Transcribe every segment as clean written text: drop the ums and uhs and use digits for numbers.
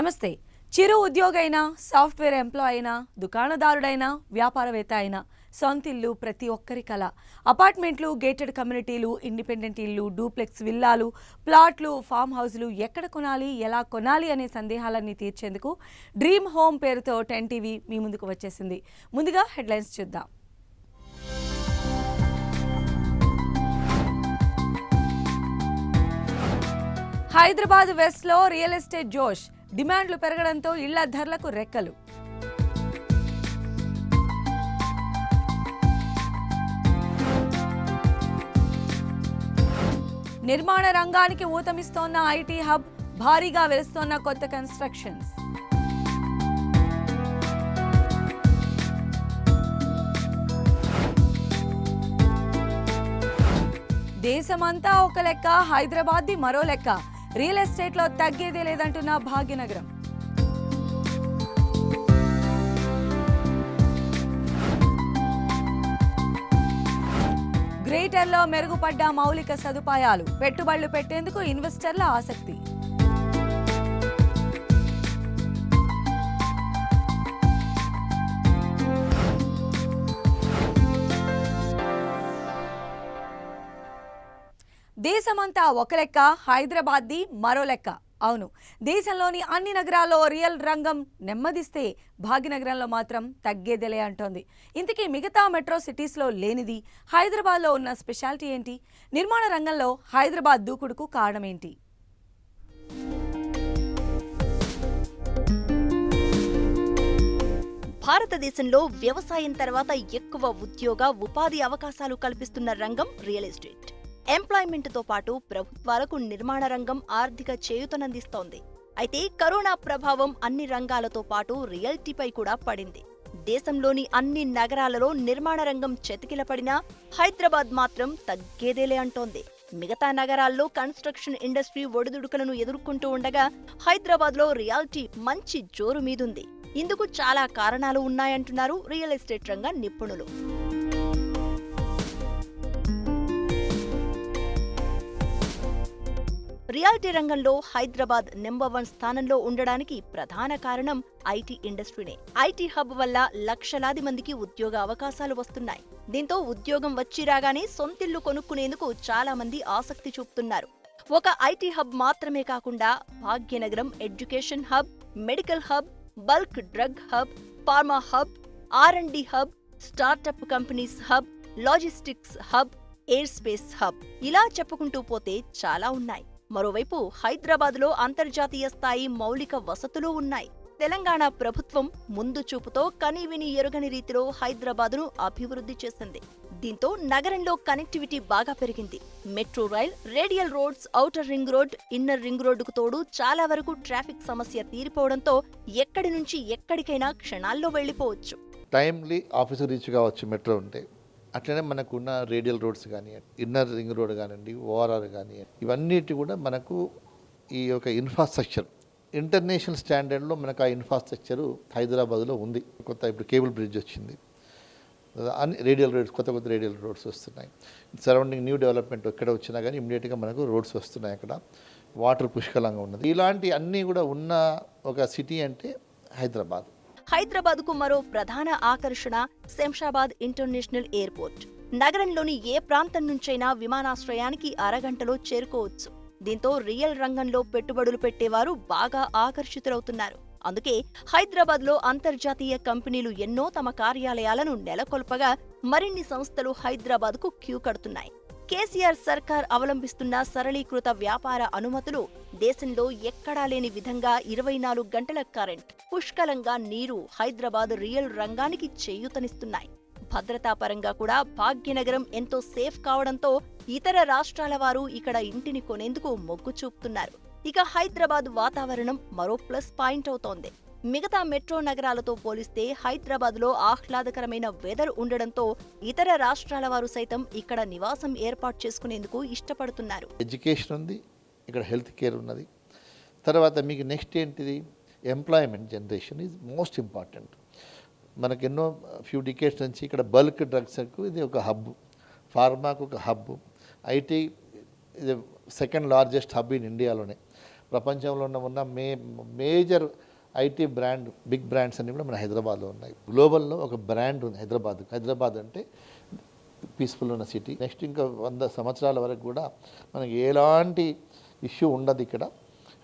నమస్తే. చిరు ఉద్యోగైనా, software employee అయినా, దుకాణదారుడైనా, వ్యాపారవేత్త అయినా సొంతిల్లు ప్రతి ఒక్కరి కల. అపార్ట్మెంట్లు, గేటెడ్ కమ్యూనిటీలు, ఇండిపెండెంట్ ఇల్లు, డూప్లెక్స్ విల్లాలు, ప్లాట్లు, ఫామ్ హౌస్లు ఎక్కడ కొనాలి, ఎలా కొనాలి అనే సందేహాలన్నీ తీర్చేందుకు డ్రీమ్ హోమ్ పేరుతో 10 టీవీ మీ ముందుకు వచ్చేసింది. ముందుగా హెడ్లైన్స్ చూద్దాం. హైదరాబాద్ వెస్ట్లో రియల్ ఎస్టేట్ జోష్. డిమాండ్లు పెరగడంతో ఇళ్ల ధరలకు రెక్కలు. నిర్మాణ రంగానికి ఊతమిస్తోన్న ఐటీ హబ్, భారీగా వెలుస్తోన్న కొత్త కన్స్ట్రక్షన్స్. దేశమంతా ఒక లెక్క, హైదరాబాద్ది మరో లెక్క. రియల్ ఎస్టేట్లో తగ్గేదే లేదంటున్న భాగ్యనగరం. గ్రేటర్లో మెరుగుపడ్డ మౌలిక సదుపాయాలు, పెట్టుబడులు పెట్టేందుకు ఇన్వెస్టర్ల ఆసక్తి. దేశమంతా ఒక లెక్క, హైదరాబాద్ది మరో లెక్క. అవును, దేశంలోని అన్ని నగరాల్లో రియల్ రంగం నెమ్మదిస్తే భాగ్యనగరంలో మాత్రం తగ్గేదేలే అంటోంది. ఇంతకీ మిగతా మెట్రో సిటీస్లో లేనిది హైదరాబాద్లో ఉన్న స్పెషాలిటీ ఏంటి? నిర్మాణ రంగంలో హైదరాబాద్ దూకుడుకు కారణమేంటి? భారతదేశంలో వ్యవసాయం తర్వాత ఎక్కువ ఉద్యోగ, ఉపాధి అవకాశాలు కల్పిస్తున్న రంగం రియల్ ఎస్టేట్. ఎంప్లాయ్మెంట్తో పాటు ప్రభుత్వాలకు నిర్మాణ రంగం ఆర్థిక చేయూతనందిస్తోంది. అయితే కరోనా ప్రభావం అన్ని రంగాలతో పాటు రియల్టీపై కూడా పడింది. దేశంలోని అన్ని నగరాలలో నిర్మాణ రంగం చతికిలపడినా హైదరాబాద్ మాత్రం తగ్గేదేలే అంటోంది. మిగతా నగరాల్లో కన్స్ట్రక్షన్ ఇండస్ట్రీ ఒడిదుడుకులను ఎదుర్కొంటూ ఉండగా హైదరాబాద్లో రియాలిటీ మంచి జోరు మీదుంది. ఇందుకు చాలా కారణాలు ఉన్నాయంటున్నారు రియల్ ఎస్టేట్ రంగ నిపుణులు. రియాలిటీ రంగంలో హైదరాబాద్ నెంబర్ 1 స్థానంలో ఉండడానికి ప్రధాన కారణం ఐటీ ఇండస్ట్రీనే. ఐటీ హబ్ వల్ల లక్షలాది మందికి ఉద్యోగ అవకాశాలు వస్తున్నాయి. దీంతో ఉద్యోగం వచ్చి రాగానే సొంతిల్లు కొనుక్కునేందుకు చాలా మంది ఆసక్తి చూపుతున్నారు. ఒక ఐటీ హబ్ మాత్రమే కాకుండా Bhagyanagaram education hub, medical hub, bulk drug hub, pharma hub, R&D hub, startup companies hub, logistics hub, air space hub, ఇలా చెప్పుకుంటూ పోతే చాలా ఉన్నాయి. మరోవైపు హైదరాబాద్లో అంతర్జాతీయ స్థాయి మౌలిక వసతులు ఉన్నాయి. తెలంగాణ ప్రభుత్వం ముందు చూపుతో కనీవిని ఎరుగని రీతిలో హైదరాబాద్ను అభివృద్ధి చేసింది. దీంతో నగరంలో కనెక్టివిటీ బాగా పెరిగింది. Metro rail, radial roads, outer ring road, inner ring రోడ్డుకు తోడు చాలా వరకు ట్రాఫిక్ సమస్య తీరిపోవడంతో ఎక్కడి నుంచి ఎక్కడికైనా క్షణాల్లో వెళ్లిపోవచ్చు. టైమ్లీ ఆఫీసు రీచ్ కావచ్చు మెట్రో ఉంటే. అట్లనే మనకున్న రేడియల్ రోడ్స్ కానివ్వండి, ఇన్నర్ రింగ్ రోడ్ కానివ్వండి, ఓఆర్ఆర్ కానివ్వండి, ఇవన్నిటి కూడా మనకు ఈ యొక్క ఇన్ఫ్రాస్ట్రక్చర్ ఇంటర్నేషనల్ స్టాండర్డ్లో మనకు ఆ ఇన్ఫ్రాస్ట్రక్చరు హైదరాబాద్లో ఉంది. కొత్త ఇప్పుడు కేబుల్ బ్రిడ్జ్ వచ్చింది, అన్ని రేడియల్ రోడ్స్, కొత్త కొత్త రేడియల్ రోడ్స్ వస్తున్నాయి. సరౌండింగ్ న్యూ డెవలప్మెంట్ ఎక్కడ వచ్చినా కానీ ఇమ్మీడియట్గా మనకు రోడ్స్ వస్తున్నాయి. అక్కడ వాటర్ పుష్కలంగా ఉన్నది. ఇలాంటి అన్నీ కూడా ఉన్న ఒక సిటీ అంటే హైదరాబాద్. హైదరాబాద్కు మరో ప్రధాన ఆకర్షణ శంషాబాద్ ఇంటర్నేషనల్ ఎయిర్పోర్ట్. నగరంలోని ఏ ప్రాంతం నుంచైనా విమానాశ్రయానికి అరగంటలో చేరుకోవచ్చు. దీంతో రియల్ రంగంలో పెట్టుబడులు పెట్టేవారు బాగా ఆకర్షితులవుతున్నారు. అందుకే హైదరాబాద్లో అంతర్జాతీయ కంపెనీలు ఎన్నో తమ కార్యాలయాలను నెలకొల్పగా మరిన్ని సంస్థలు హైదరాబాద్కు క్యూ కడుతున్నాయి. కేసీఆర్ సర్కార్ అవలంబిస్తున్న సరళీకృత వ్యాపార అనుమతులు, దేశంలో ఎక్కడా లేని విధంగా 24 గంటల కరెంట్, పుష్కలంగా నీరు హైదరాబాద్ రియల్ రంగానికి చేయూతనిస్తున్నాయి. భద్రతాపరంగా కూడా భాగ్యనగరం ఎంతో సేఫ్ కావడంతో ఇతర రాష్ట్రాల వారు ఇక్కడ ఇంటిని కొనేందుకు మొగ్గు చూపుతున్నారు. ఇక హైదరాబాద్ వాతావరణం మరో ప్లస్ పాయింట్ అవుతోంది. మిగతా మెట్రో నగరాలతో పోలిస్తే హైదరాబాద్లో ఆహ్లాదకరమైన వెదర్ ఉండడంతో ఇతర రాష్ట్రాల వారు సైతం ఇక్కడ నివాసం ఏర్పాటు చేసుకునేందుకు ఇష్టపడుతున్నారు. ఎడ్యుకేషన్ ఉంది, ఇక్కడ హెల్త్ కేర్ ఉన్నది. తర్వాత మీకు నెక్స్ట్ ఏంటిది, employment generation is most important. మనకు ఎన్నో ఫ్యూ డికేట్స్ నుంచి ఇక్కడ బల్క్ డ్రగ్స్కు ఇది ఒక హబ్, ఫార్మాకు ఒక హబ్, ఐటీ ఇది సెకండ్ లార్జెస్ట్ హబ్ ఇన్ ఇండియాలోనే. ప్రపంచంలో ఉన్న మేజర్ ఐటీ బిగ్ బ్రాండ్స్ అన్నీ కూడా మన హైదరాబాద్లో ఉన్నాయి. గ్లోబల్లో ఒక బ్రాండ్ ఉంది హైదరాబాద్ అంటే పీస్ఫుల్ ఉన్న సిటీ. నెక్స్ట్ ఇంకా 100 సంవత్సరాల వరకు కూడా మనకి ఎలాంటి ఇష్యూ ఉండదు. ఇక్కడ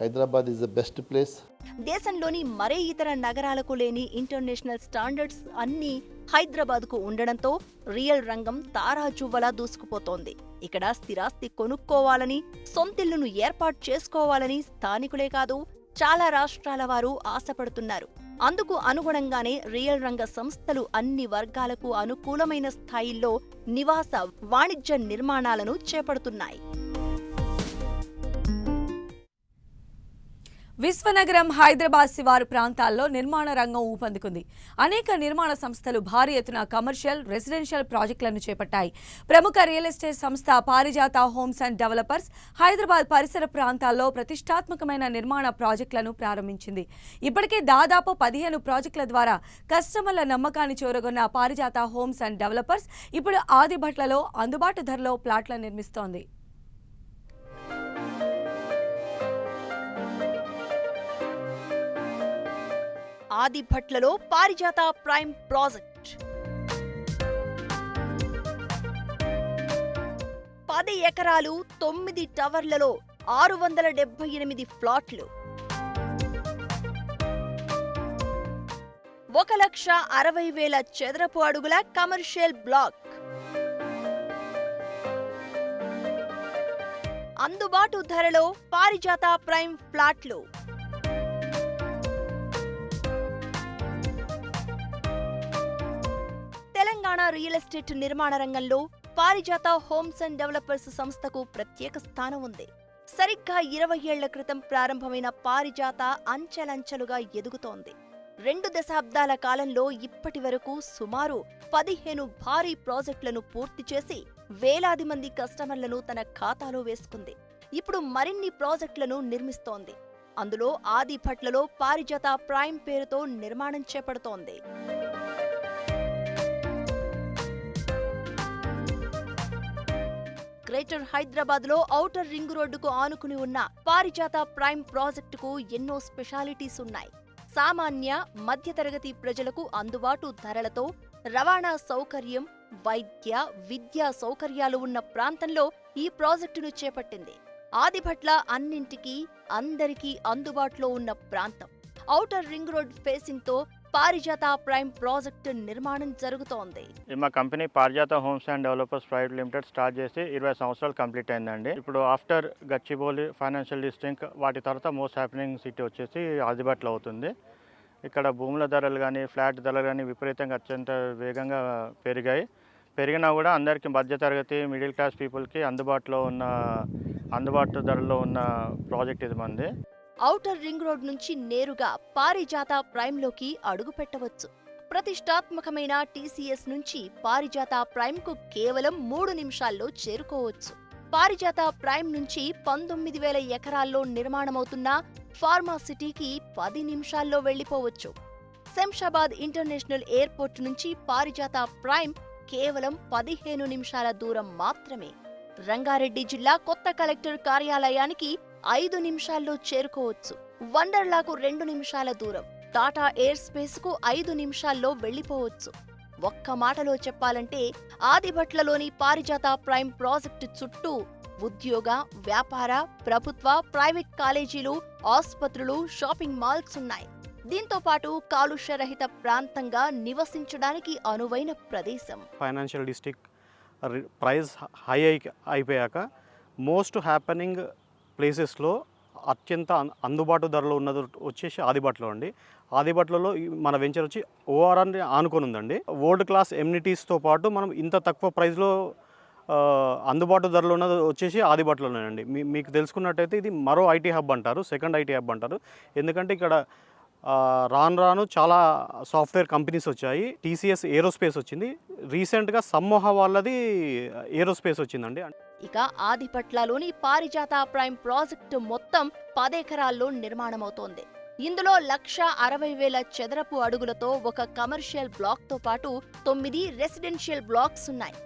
Hyderabad is the best place. దేశంలోని మరే ఇతర నగరాలకు లేని ఇంటర్నేషనల్ స్టాండర్డ్స్ అన్నీ హైదరాబాద్కు ఉండడంతో రియల్ రంగం తారాజువ్వలా దూసుకుపోతోంది. ఇక్కడ స్థిరాస్తి కొనుక్కోవాలని, సొంతిల్లును ఏర్పాటు చేసుకోవాలని స్థానికులే కాదు చాలా రాష్ట్రాల వారు ఆశపడుతున్నారు. అందుకు అనుగుణంగానే రియల్ రంగ సంస్థలు అన్ని వర్గాలకు అనుకూలమైన స్థాయిల్లో నివాస, వాణిజ్య నిర్మాణాలను చేపడుతున్నాయి. విశ్వనగరం హైదరాబాద్ శివారు ప్రాంతాల్లో నిర్మాణ రంగం ఊపందుకుంది. అనేక నిర్మాణ సంస్థలు భారీ ఎత్తున కమర్షియల్, రెసిడెన్షియల్ ప్రాజెక్టులను చేపట్టాయి. ప్రముఖ రియల్ ఎస్టేట్ సంస్థ పారిజాత హోమ్స్ అండ్ డెవలపర్స్ హైదరాబాద్ పరిసర ప్రాంతాల్లో ప్రతిష్టాత్మకమైన నిర్మాణ ప్రాజెక్టులను ప్రారంభించింది. ఇప్పటికే దాదాపు 15 ప్రాజెక్టుల ద్వారా కస్టమర్ల నమ్మకాన్ని చూరగొన్న పారిజాత హోమ్స్ అండ్ డెవలపర్స్ ఇప్పుడు ఆదిభట్లలో అందుబాటు ధరలో ప్లాట్లను నిర్మిస్తోంది. ఆదిభట్లలో పారిజాత ప్రైమ్ ప్రాజెక్ట్ 10 ఎకరాలు 9 టవర్లలో 678 ఫ్లాట్లు, 1,60,000 చదరపు అడుగుల కమర్షియల్ బ్లాక్, అందుబాటు ధరలో పారిజాత ప్రైమ్ ఫ్లాట్లు. తెలంగాణ రియల్ ఎస్టేట్ నిర్మాణ రంగంలో పారిజాత హోమ్స్ అండ్ డెవలపర్స్ సంస్థకు ప్రత్యేక స్థానం ఉంది. సరిగ్గా 20 ఏళ్ల క్రితం ప్రారంభమైన పారిజాత అంచెలంచెలుగా ఎదుగుతోంది. 2 దశాబ్దాల కాలంలో ఇప్పటి వరకు సుమారు 15 భారీ ప్రాజెక్టులను పూర్తి చేసి వేలాది మంది కస్టమర్లను తన ఖాతాలో వేసుకుంది. ఇప్పుడు మరిన్ని ప్రాజెక్టులను నిర్మిస్తోంది. అందులో ఆదిభట్లలో పారిజాత ప్రైమ్ పేరుతో నిర్మాణం చేపడుతోంది. గ్రేటర్ హైదరాబాద్ లో ఔటర్ రింగ్ రోడ్డుకు ఆనుకుని ఉన్న పారిజాత ప్రైమ్ ప్రాజెక్టుకు ఎన్నో స్పెషాలిటీస్ ఉన్నాయి. సామాన్య, మధ్యతరగతి ప్రజలకు అందుబాటు ధరలతో రవాణా సౌకర్యం, వైద్య, విద్యా సౌకర్యాలు ఉన్న ప్రాంతంలో ఈ ప్రాజెక్టును చేపట్టింది. ఆదిభట్ల అన్నింటికీ, అందరికీ అందుబాటులో ఉన్న ప్రాంతం. ఔటర్ రింగ్ రోడ్ ఫేసింగ్ తో పారిజాత ప్రైమ్ ప్రాజెక్టు నిర్మాణం జరుగుతోంది. మా కంపెనీ పారిజాత homes and developers private limited start చేసి 20 సంవత్సరాలు కంప్లీట్ అయిందండి. ఇప్పుడు ఆఫ్టర్ గచ్చిబౌలి, ఫైనాన్షియల్ డిస్ట్రిక్ట్, వాటి తర్వాత మోస్ట్ హ్యాపెనింగ్ సిటీ వచ్చేసి ఆదిభట్ల అవుతుంది. ఇక్కడ భూముల ధరలు కానీ, ఫ్లాట్ ధరలు కానీ విపరీతంగా అత్యంత వేగంగా పెరిగినా కూడా అందరికీ మధ్యతరగతి, మిడిల్ క్లాస్ పీపుల్కి అందుబాటు ధరలో ఉన్న ప్రాజెక్ట్ ఇది మంది. ఔటర్ రింగ్ రోడ్ నుంచి నేరుగా పారిజాత ప్రైమ్ లోకి అడుగు పెట్టవచ్చు. ప్రతిష్టాత్మకమైన టీసీఎస్ నుంచి పారిజాత ప్రైమ్ కు కేవలం 3 నిమిషాల్లో చేరుకోవచ్చు. పారిజాత ప్రైమ్ నుంచి 19,000 ఎకరాల్లో నిర్మాణమవుతున్న ఫార్మా సిటీకి 10 నిమిషాల్లో వెళ్లిపోవచ్చు. శంషాబాద్ ఇంటర్నేషనల్ ఎయిర్పోర్ట్ నుంచి పారిజాత ప్రైమ్ కేవలం 15 నిమిషాల దూరం మాత్రమే. రంగారెడ్డి జిల్లా కొత్త కలెక్టర్ కార్యాలయానికి 5 నిమిషాల్లో చేరుకోవచ్చు. వండర్లాకు 2 నిమిషాల దూరం. టాటా ఎయిర్ స్పేస్ కు 5 నిమిషాల్లో వెళ్లిపోవచ్చు. ఒక్క మాటలో చెప్పాలంటే ఆదిభట్లలోని పారిజాత ప్రైమ్ ప్రాజెక్టు చుట్టూ ఉద్యోగ, వ్యాపార, ప్రభుత్వ, ప్రైవేట్ కాలేజీలు, ఆసుపత్రులు, షాపింగ్ మాల్స్ ఉన్నాయి. దీంతో పాటు కాలుష్యరహిత ప్రాంతంగా నివసించడానికి అనువైన ప్రదేశం. ఫైనాన్షియల్ డిస్ట్రిక్ట్ ప్రైస్ హై అయిపోయాక మోస్ట్ హ్యాపెనింగ్ ప్లేసెస్లో అత్యంత అందుబాటు ధరలో ఉన్నది వచ్చేసి ఆదిభట్లో అండి. ఆదిభట్లలో మన వెంచర్ వచ్చి ఓఆర్ఆర్ ఆనుకొని ఉందండి. వరల్డ్ క్లాస్ ఎమ్యూనిటీస్తో పాటు మనం ఇంత తక్కువ ప్రైస్లో అందుబాటు ధరలో ఉన్నది వచ్చేసి ఆదిభట్లోనేనండి. మీకు తెలుసుకున్నట్టయితే ఇది మరో ఐటీ హబ్ అంటారు, సెకండ్ ఐటీ హబ్ అంటారు. ఎందుకంటే ఇక్కడ రాను చాలా సాఫ్ట్వేర్ కంపెనీస్ వచ్చాయి. టీసీఎస్ ఏరోస్పేస్ వచ్చింది, రీసెంట్గా సమ్మోహ వాళ్ళది ఏరోస్పేస్ వచ్చిందండి. ఇక ఆదిపట్లలోని పారిజాత ప్రైమ్ ప్రాజెక్టు మొత్తం 10 ఎకరాల్లో నిర్మాణమవుతోంది. ఇందులో 1,60,000 చదరపు అడుగులతో ఒక కమర్షియల్ బ్లాక్ తో పాటు 9 రెసిడెన్షియల్ బ్లాక్స్ ఉన్నాయి.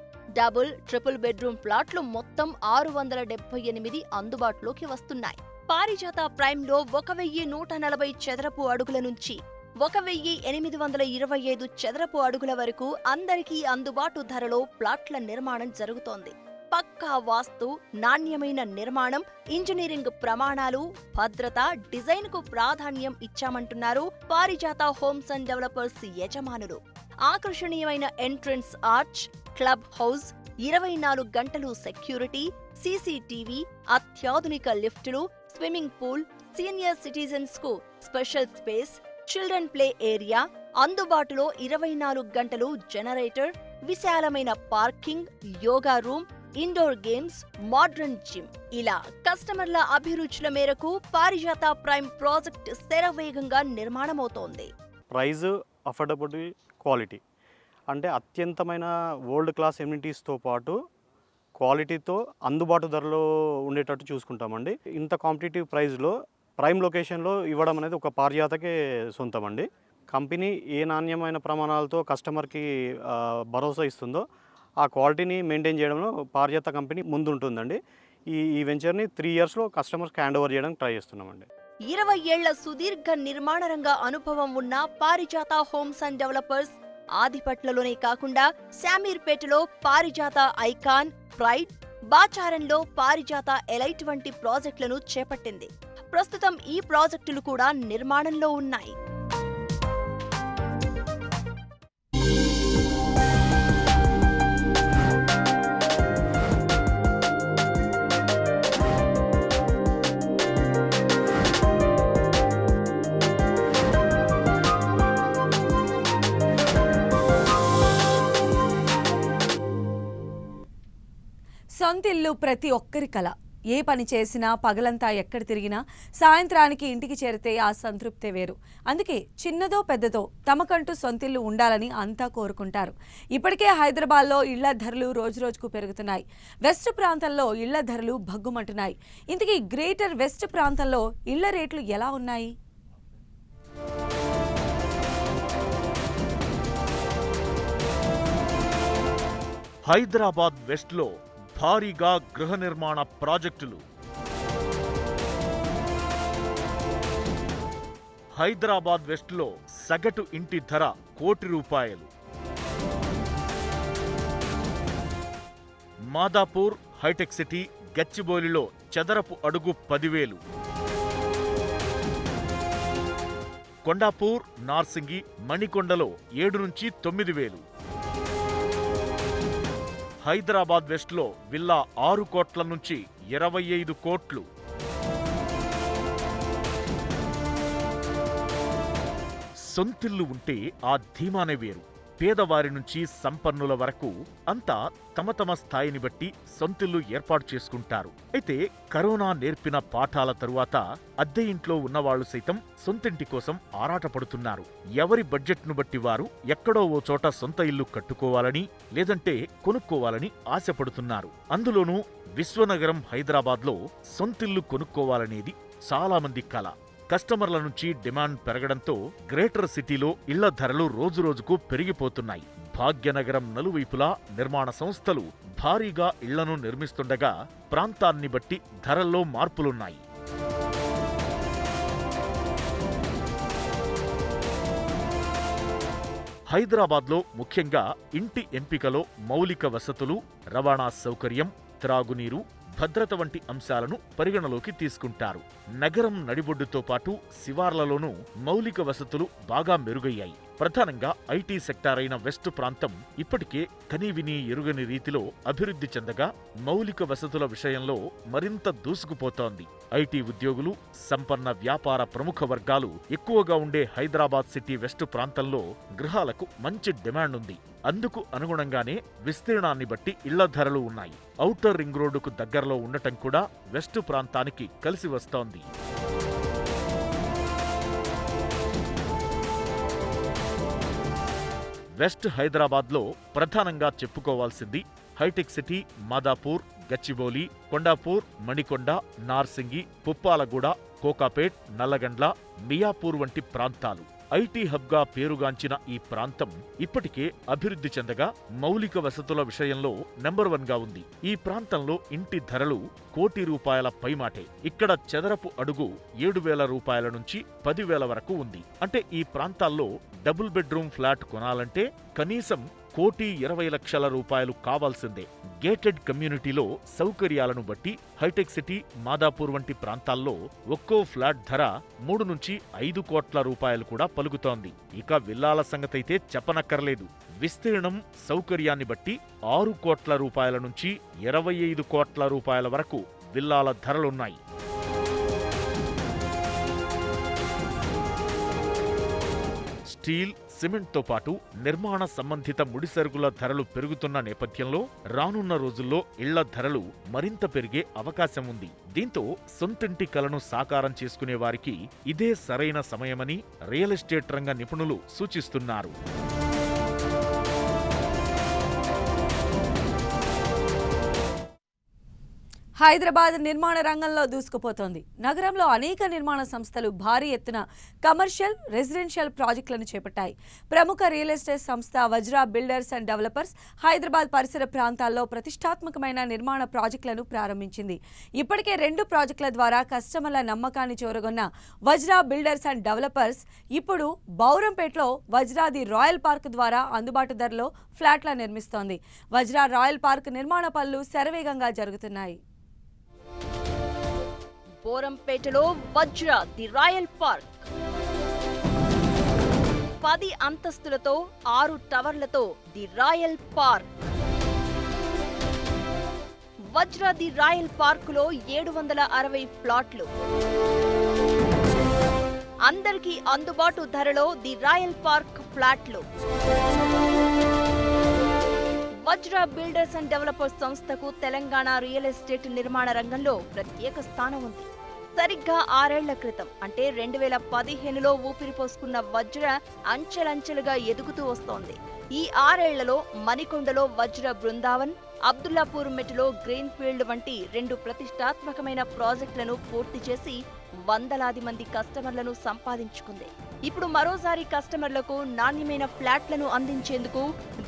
డబుల్, ట్రిపుల్ బెడ్రూమ్ ప్లాట్లు మొత్తం 678 అందుబాటులోకి వస్తున్నాయి. పారిజాత ప్రైమ్లో 1140 చదరపు అడుగుల నుంచి 1825 చదరపు అడుగుల వరకు అందరికీ అందుబాటు ధరలో ప్లాట్ల నిర్మాణం జరుగుతోంది. పక్కా వాస్తు, నాణ్యమైన నిర్మాణం, ఇంజనీరింగ్ ప్రమాణాలు, భద్రత, డిజైన్కు ప్రాధాన్యం ఇచ్చామంటున్నారు పారిజాత హోమ్స్ అండ్ డెవలపర్స్ యజమానులు. ఆకర్షణీయమైన ఎంట్రన్స్ ఆర్చ్, క్లబ్ హౌస్, 24 గంటలు సెక్యూరిటీ, సీసీటీవీ, అత్యాధునిక లిఫ్టులు, స్విమ్మింగ్ పూల్, సీనియర్ సిటిజన్స్ కు special space, children play area, అందుబాటులో 24 గంటలు జనరేటర్, విశాలమైన parking, yoga room, indoor games, modern gym, ఇలా కస్టమర్ల అభిరుచుల మేరకు పారిజాత ప్రైమ్ ప్రాజెక్ట్ శరవేగంగా నిర్మాణమవుతోంది. ప్రైజ్, అఫోర్డబిలిటీ, క్వాలిటీ అంటే అత్యంతమైన వరల్డ్ క్లాస్ ఎమ్యూనిటీస్తో పాటు క్వాలిటీతో అందుబాటు ధరలో ఉండేటట్టు చూసుకుంటామండి. ఇంత కాంపిటేటివ్ ప్రైస్లో ప్రైమ్ లొకేషన్లో ఇవ్వడం అనేది ఒక పారిజాతకే సొంతం అండి. కంపెనీ ఏ నాణ్యమైన ప్రమాణాలతో కస్టమర్కి భరోసా ఇస్తుందో ఆ క్వాలిటీని మెయింటైన్ చేయడంలో పారిజాత కంపెనీ ముందుంటుందండి. ఈ వెంచర్ని 3 ఇయర్స్లో కస్టమర్స్కి హ్యాండ్ ఓవర్ చేయడానికి ట్రై చేస్తున్నామండి. 20 ఏళ్ల సుదీర్ఘ నిర్మాణ రంగ అనుభవం ఉన్న పారిజాత హోమ్స్ అండ్ డెవలపర్స్ ఆదిపట్లలోనే కాకుండా శామీర్పేటలో పారిజాత ఐకాన్, ప్రైడ్, బాచారంలో పారిజాత ఎలైట్ వంటి ప్రాజెక్టులను చేపట్టింది. ప్రస్తుతం ఈ ప్రాజెక్టులు కూడా నిర్మాణంలో ఉన్నాయి. సొంతిల్లు ప్రతి ఒక్కరి కల. ఏ పని చేసినా, పగలంతా ఎక్కడ తిరిగినా సాయంత్రానికి ఇంటికి చేరితే ఆ సంతృప్తే వేరు. అందుకే చిన్నదో పెద్దదో తమకంటూ సొంతిల్లు ఉండాలని అంతా కోరుకుంటారు. ఇప్పటికే హైదరాబాద్లో ఇళ్ల ధరలు రోజురోజుకు పెరుగుతున్నాయి. వెస్ట్ ప్రాంతంలో ఇళ్ల ధరలు భగ్గుమంటున్నాయి. ఇంతకీ గ్రేటర్ వెస్ట్ ప్రాంతంలో ఇళ్ల రేట్లు ఎలా ఉన్నాయి? హైదరాబాద్ వెస్ట్లో భారీగా గృహ నిర్మాణ ప్రాజెక్టులు. హైదరాబాద్ వెస్ట్లో సగటు ఇంటి ధర ₹1,00,00,000. మాదాపూర్, హైటెక్ సిటీ, గచ్చిబౌలిలో చదరపు అడుగు 10,000. కొండాపూర్, నార్సింగి, మణికొండలో 7 నుంచి 9,000. హైదరాబాద్ వెస్ట్లో విల్లా 6 కోట్ల నుంచి 25 కోట్లు. సొంతిల్లు ఉంటే ఆ ధీమానే వేరు. పేదవారి నుంచి సంపన్నుల వరకు అంతా తమ తమ స్థాయిని బట్టి సొంతిల్లు ఏర్పాటు చేసుకుంటారు. అయితే కరోనా నేర్పిన పాఠాల తరువాత అద్దె ఇంట్లో ఉన్నవాళ్లు సైతం సొంతింటి కోసం ఆరాటపడుతున్నారు. ఎవరి బడ్జెట్ను బట్టి వారు ఎక్కడో ఓ చోట సొంత ఇల్లు కట్టుకోవాలని, లేదంటే కొనుక్కోవాలని ఆశపడుతున్నారు. అందులోనూ విశ్వనగరం హైదరాబాద్లో సొంతిల్లు కొనుక్కోవాలనేది చాలా మంది కల. కస్టమర్ల నుంచి డిమాండ్ పెరగడంతో గ్రేటర్ సిటీలో ఇళ్ల ధరలు రోజురోజుకు పెరిగిపోతున్నాయి. భాగ్యనగరం నలువైపులా నిర్మాణ సంస్థలు భారీగా ఇళ్లను నిర్మిస్తుండగా ప్రాంతాన్ని బట్టి ధరల్లో మార్పులున్నాయి. హైదరాబాద్లో ముఖ్యంగా ఇంటి ఎంపికలో మౌలిక వసతులు, రవాణా సౌకర్యం, త్రాగునీరు, భద్రత వంటి అంశాలను పరిగణలోకి తీసుకుంటారు. నగరం నడిబొడ్డుతో పాటు శివార్లలోనూ మౌలిక వసతులు బాగా మెరుగయ్యాయి. ప్రధానంగా ఐటీ సెక్టార్ అయిన వెస్ట్ ప్రాంతం ఇప్పటికే కనీవినీ ఎరుగని రీతిలో అభివృద్ధి చెందగా మౌలిక వసతుల విషయంలో మరింత దూసుకుపోతోంది. ఐటీ ఉద్యోగులు, సంపన్న వ్యాపార ప్రముఖ వర్గాలు ఎక్కువగా ఉండే హైదరాబాద్ సిటీ వెస్ట్ ప్రాంతంలో గృహాలకు మంచి డిమాండ్ ఉంది. అందుకు అనుగుణంగానే విస్తీర్ణాన్ని బట్టి ఇళ్ల ధరలు ఉన్నాయి. ఔటర్ రింగ్ రోడ్డుకు దగ్గరలో ఉండటం కూడా వెస్ట్ ప్రాంతానికి కలిసి వస్తోంది. వెస్ట్ హైదరాబాద్లో ప్రధానంగా చెప్పుకోవాల్సింది హైటెక్ సిటీ, మాదాపూర్, గచ్చిబౌలి, కొండాపూర్, మణికొండ, నార్సింగి, పుప్పాలగూడ, కోకాపేట్, నల్లగండ్ల, మియాపూర్ వంటి ప్రాంతాలు. ఐటీ హబ్గా పేరుగాంచిన ఈ ప్రాంతం ఇప్పటికే అభివృద్ధి చెందగా మౌలిక వసతుల విషయంలో నెంబర్ 1గా ఉంది. ఈ ప్రాంతంలో ఇంటి ధరలు ₹1,00,00,000 పైమాటే. ఇక్కడ చదరపు అడుగు 7,000 రూపాయల నుంచి 10,000 వరకు ఉంది. అంటే ఈ ప్రాంతాల్లో డబుల్ బెడ్రూమ్ ఫ్లాట్ కొనాలంటే కనీసం ₹1,20,00,000 రూపాయలు కావాల్సిందే. గేటెడ్ కమ్యూనిటీలో సౌకర్యాలను బట్టి హైటెక్ సిటీ, మాదాపూర్ వంటి ప్రాంతాల్లో ఒక్కో ఫ్లాట్ ధర 3 నుంచి 5 కోట్ల రూపాయలు కూడా పలుకుతోంది. ఇక విల్లాల సంగతైతే చెప్పనక్కర్లేదు. విస్తీర్ణం, సౌకర్యాన్ని బట్టి 6 కోట్ల రూపాయల నుంచి 25 కోట్ల రూపాయల వరకు విల్లాల ధరలున్నాయి. స్టీల్, సిమెంట్తో పాటు నిర్మాణ సంబంధిత ముడిసరుకుల ధరలు పెరుగుతున్న నేపథ్యంలో రానున్న రోజుల్లో ఇళ్ల ధరలు మరింత పెరిగే అవకాశం ఉంది. దీంతో సొంతింటి కలను సాకారం చేసుకునే వారికి ఇదే సరైన సమయమని రియల్ ఎస్టేట్ రంగ నిపుణులు సూచిస్తున్నారు. హైదరాబాద్ నిర్మాణ రంగంలో దూసుకుపోతోంది. నగరంలో అనేక నిర్మాణ సంస్థలు భారీ ఎత్తున కమర్షియల్, రెసిడెన్షియల్ ప్రాజెక్టులను చేపట్టాయి. ప్రముఖ రియల్ ఎస్టేట్ సంస్థ Vajra builders and developers Hyderabad పరిసర ప్రాంతాల్లో ప్రతిష్టాత్మకమైన నిర్మాణ ప్రాజెక్టులను ప్రారంభించింది. ఇప్పటికే 2 ప్రాజెక్టుల ద్వారా కస్టమర్ల నమ్మకాన్ని చూరగొన్న వజ్రా బిల్డర్స్ అండ్ డెవలపర్స్ ఇప్పుడు బౌరంపేటలో వజ్రా ది రాయల్ పార్క్ ద్వారా అందుబాటు ధరలో ఫ్లాట్ల నిర్మిస్తోంది. వజ్రా రాయల్ పార్క్ నిర్మాణ పనులు శరవేగంగా జరుగుతున్నాయి. బోరంపేటలో వజ్రా ది రాయల్ పార్క్ 10 అంతస్తులతో 6 టవర్లతో the royal park. Vajra the royal పార్కులో 760 ప్లాట్లు. అందరికీ అందుబాటు ధరలో ది రాయల్ పార్క్ ఫ్లాట్లు. వజ్రా బిల్డర్స్ అండ్ డెవలపర్స్ సంస్థకు తెలంగాణ రియల్ ఎస్టేట్ నిర్మాణ రంగంలో ప్రత్యేక స్థానం ఉంది. సరిగ్గా 6 ఏళ్ల క్రితం అంటే 2015లో ఊపిరి పోసుకున్న వజ్రా అంచెలంచెలుగా ఎదుగుతూ వస్తోంది. ఈ 6 ఏళ్లలో మణికొండలో వజ్రా బృందావన్, అబ్దుల్లాపూర్ మెట్లో గ్రీన్ ఫీల్డ్ వంటి 2 ప్రతిష్టాత్మకమైన ప్రాజెక్టులను పూర్తి చేసి వందలాది మంది కస్టమర్లను సంపాదించుకుంది. ఇప్పుడు మరోసారి కస్టమర్లకు నాణ్యమైన ఫ్లాట్లను అందించేందుకు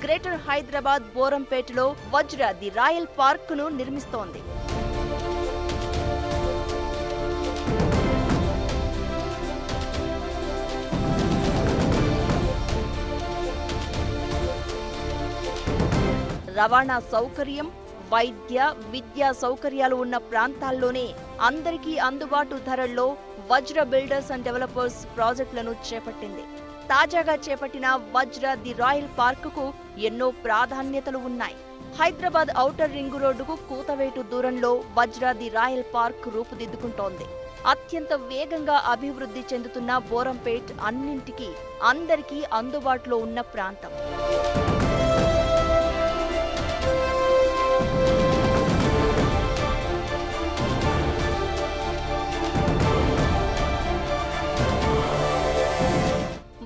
greater Hyderabad బోరంపేటలో Vajra the royal పార్కును నిర్మిస్తోంది. రవాణా సౌకర్యం, వైద్య, విద్యా సౌకర్యాలు ఉన్న ప్రాంతాల్లోనే అందరికీ అందుబాటు ధరల్లో వజ్రా బిల్డర్స్ అండ్ డెవలపర్స్ ప్రాజెక్టులను చేపట్టింది. తాజాగా చేపట్టిన వజ్రా ది రాయల్ పార్కుకు ఎన్నో ప్రాధాన్యతలు ఉన్నాయి. హైదరాబాద్ ఔటర్ రింగు రోడ్డుకు కూతవేటు దూరంలో వజ్రా ది రాయల్ పార్క్ రూపుదిద్దుకుంటోంది. అత్యంత వేగంగా అభివృద్ధి చెందుతున్న బోరంపేట్ అన్నింటికీ అందరికీ అందుబాటులో ఉన్న ప్రాంతం.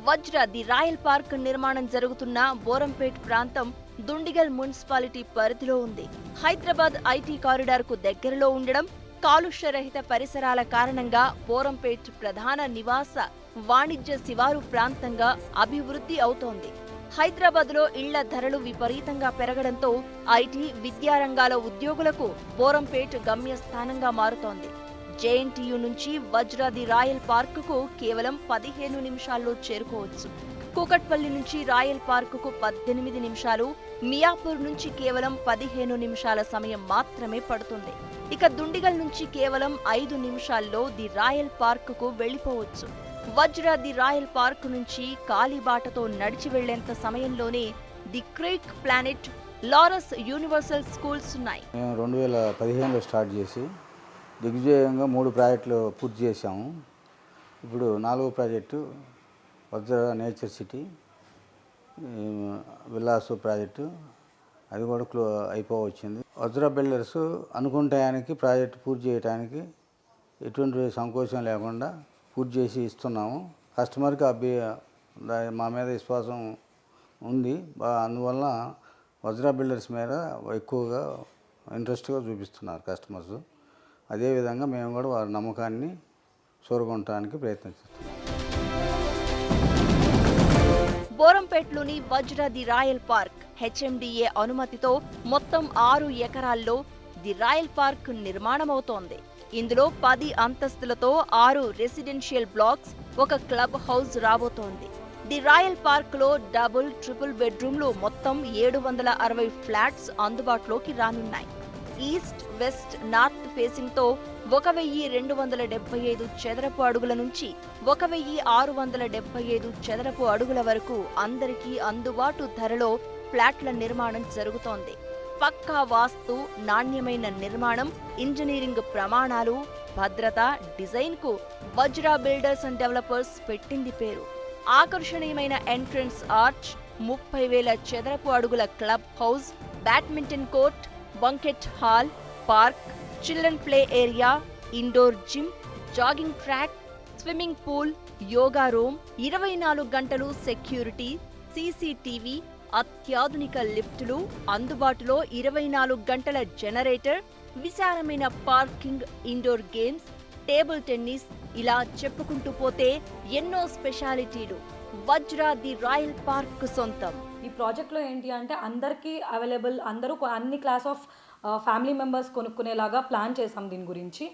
వజ్రా ది రాయల్ పార్క్ నిర్మాణం జరుగుతున్న బోరంపేట్ ప్రాంతం దుండిగల్ మున్సిపాలిటీ పరిధిలో ఉంది. హైదరాబాద్ ఐటీ కారిడార్ కు దగ్గరలో ఉండడం, కాలుష్యరహిత పరిసరాల కారణంగా బోరంపేట్ ప్రధాన నివాస, వాణిజ్య శివారు ప్రాంతంగా అభివృద్ధి అవుతోంది. హైదరాబాద్లో ఇళ్ల ధరలు విపరీతంగా పెరగడంతో ఐటీ, విద్యారంగాల ఉద్యోగులకు బోరంపేట్ గమ్యస్థానంగా మారుతోంది. జేఎన్టీయూ నుంచి వజ్రా ది రాయల్ పార్కుకు కేవలం 15 నిమిషాల్లో చేరుకోవచ్చు. కూకట్పల్లి నుంచి రాయల్ పార్కుకు 18 నిమిషాలు, మియాపూర్ నుంచి కేవలం 15 నిమిషాల సమయం మాత్రమే పడుతుంది. ఇక దుండిగల్ నుంచి కేవలం 5 నిమిషాల్లో ది రాయల్ పార్కుకు వెళ్లిపోవచ్చు. వజ్రా ది రాయల్ పార్క్ నుంచి కాలిబాటతో నడిచి వెళ్లేంత సమయంలోనే the creek planet, Laurus universal schools ఉన్నాయి. 2015లో స్టార్ట్ చేసి దిగ్విజయంగా 3 ప్రాజెక్టులు పూర్తి చేశాము. ఇప్పుడు 4వ project Vajra nature city, villas project, అది కూడా అయిపోవచ్చింది. వజ్రా బిల్డర్స్ అనుకున్న టయానికి ప్రాజెక్టు పూర్తి చేయడానికి ఎటువంటి సంకోచం లేకుండా పూర్తి చేసి ఇస్తున్నాము. కస్టమర్కి మా మీద విశ్వాసం ఉంది. అందువల్ల వజ్రా బిల్డర్స్ మీద ఎక్కువగా ఇంట్రెస్ట్గా చూపిస్తున్నారు కస్టమర్స్. అదేవిధంగా మేము కూడా వారి నమ్మకాన్ని చూరగొనడానికి ప్రయత్నిస్తున్నాం. బోరంపేట్లోని వజ్ర ది రాయల్ పార్క్ హెచ్ఎండిఏ అనుమతితో మొత్తం 6 ఎకరాల్లో ది రాయల్ పార్క్ నిర్మాణమవుతోంది. ఇందులో 10 అంతస్తులతో 6 రెసిడెన్షియల్ బ్లాక్స్, ఒక క్లబ్ హౌస్ రాబోతోంది. ది రాయల్ పార్క్ లో డబుల్, ట్రిపుల్ బెడ్రూమ్లు మొత్తం 760 ఫ్లాట్స్ అందుబాటులోకి రానున్నాయి. ఈస్ట్, వెస్ట్, నార్త్ ఫేసింగ్ తో 1275 చదరపు అడుగుల నుంచి 1675 చదరపు అడుగుల వరకు అందరికీ అందుబాటు ధరలో ఫ్లాట్ల నిర్మాణం జరుగుతోంది. పక్కా వాస్తు, నాణ్యమైన నిర్మాణం, ఇంజనీరింగ్ ప్రమాణాలు, భద్రత, డిజైన్ కు వజ్రా బిల్డర్స్ అండ్ డెవలపర్స్ పెట్టింది పేరు. ఆకర్షణీయమైన ఎంట్రన్స్ ఆర్చ్, 30,000 చదరపు అడుగుల club house, badminton court, banquet hall, park, children play area, indoor gym, jogging track, swimming pool, yoga room, 24 గంటలు సెక్యూరిటీ, సీసీటీవీ, అత్యాధునిక లిఫ్టులు, అందుబాటులో 24 గంటల జనరేటర్, విశాలమైన parking, indoor games, table tennis, ఇలా చెప్పుకుంటూ పోతే ఎన్నో స్పెషాలిటీలు వజ్రా ది రాయల్ పార్క్ సొంతం. ఈ ప్రాజెక్ట్లో ఏంటి అంటే అందరికీ అవైలబుల్, అన్ని క్లాస్ ఆఫ్ ఫ్యామిలీ మెంబర్స్ కొనుక్కునేలాగా ప్లాన్ చేసాం దీని గురించి.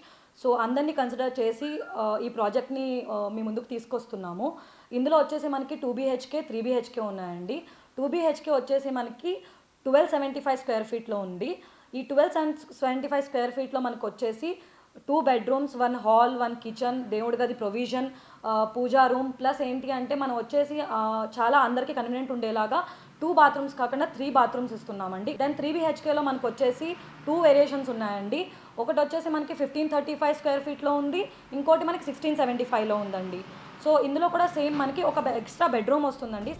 సో అందరినీ కన్సిడర్ చేసి ఈ ప్రాజెక్ట్ని మీ ముందుకు తీసుకొస్తున్నాము. ఇందులో వచ్చేసి మనకి 2 BHK, 3 BHK ఉన్నాయండి. 2 BHK వచ్చేసి మనకి 1275 స్క్వేర్ ఫీట్లో ఉంది. ఈ 1275 స్క్వేర్ ఫీట్లో మనకు వచ్చేసి 2 బెడ్రూమ్స్, 1 హాల్, 1 కిచెన్, దేవుడి గది ప్రొవిజన్, పూజా రూమ్, ప్లస్ ఏంటి అంటే మనం వచ్చేసి చాలా అందరికీ కన్వీనియంట్ ఉండేలాగా 2 బాత్రూమ్స్ కాకుండా 3 బాత్రూమ్స్ ఇస్తున్నామండి. దెన్ 3 BHKలో మనకు వచ్చేసి 2 వేరియేషన్స్ ఉన్నాయండి. ఒకటి వచ్చేసి మనకి 1535 స్క్వేర్ ఫీట్లో ఉంది, ఇంకోటి మనకి 1675లో ఉందండి. సో ఇందులో కూడా సేమ్ మనకి ఒక ఎక్స్ట్రా బెడ్రూమ్ వస్తుందండి.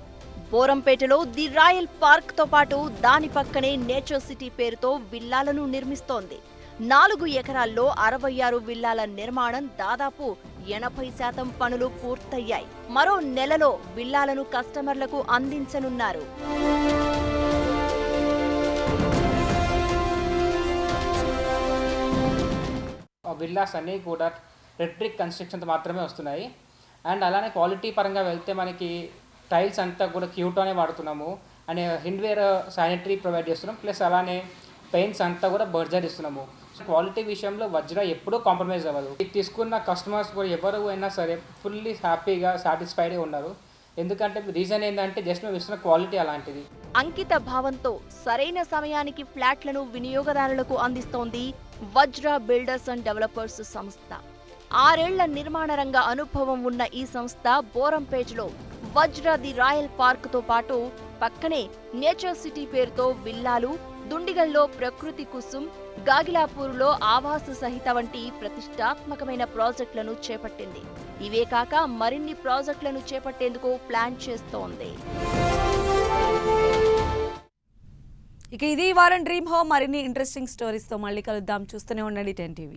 బోరంపేటలో ది రాయల్ పార్క్ తో పాటు దాని పక్కనే నేచర్ సిటీ పేరుతో విల్లాలను నిర్మిస్తోంది. 4 ఎకరాల్లో 66 విల్లాల నిర్మాణం దాదాపు 80% పనులు పూర్తయ్యాయి. మరో నెలలో విల్లాలను కస్టమర్లకు అందించనున్నారు. విల్లాస్ అన్నీ కూడా రెడ్ బ్రిక్ కన్స్ట్రక్షన్తో మాత్రమే వస్తున్నాయి. అండ్ అలానే క్వాలిటీ పరంగా వెళ్తే మనకి టైల్స్ అంతా కూడా క్యూటోనే వాడుతున్నాము. అండ్ హిండ్వేర్ శానిటరీ ప్రొవైడ్ చేస్తున్నాం. ప్లస్ అలానే పెయింట్స్ అంతా కూడా బర్జర్ ఇస్తున్నాము. సో క్వాలిటీ విషయంలో వజ్రా ఎప్పుడూ కాంప్రమైజ్ అవ్వదు. తీసుకున్న కస్టమర్స్ కూడా ఎవరు అయినా సరే ఫుల్లీ హ్యాపీగా సాటిస్ఫైడ్గా ఉన్నారు. ఎందుకంటే రీజన్ ఏంటంటే జస్ట్ మేము ఇస్తున్న క్వాలిటీ అలాంటిది. అంకిత భావంతో సరైన సమయానికి ఫ్లాట్లను వినియోగదారులకు అందిస్తోంది వజ్రా బిల్డర్స్ అండ్ డెవలపర్స్ సంస్థ. 6 ఏళ్ల నిర్మాణ రంగ అనుభవం ఉన్న ఈ సంస్థ బోరంపేటలో వజ్రా ది రాయల్ పార్క్ తో పాటు పక్కనే నేచర్ సిటీ పేరుతో విల్లాలు, దుండిగల్లో ప్రకృతి కుసుమ్, గాగిలాపూర్లో ఆవాస సహిత వంటి ప్రతిష్టాత్మకమైన ప్రాజెక్టులను చేపట్టింది. ఇవే కాక మరిన్ని ప్రాజెక్టులను చేపట్టేందుకు ప్లాన్ చేస్తోంది. ఇక ఇది ఈ వారం డ్రీమ్ హోమ్. మరిన్ని ఇంట్రెస్టింగ్ స్టోరీస్తో మళ్ళీ కలుద్దాం. చూస్తూనే ఉండండి 10 TV.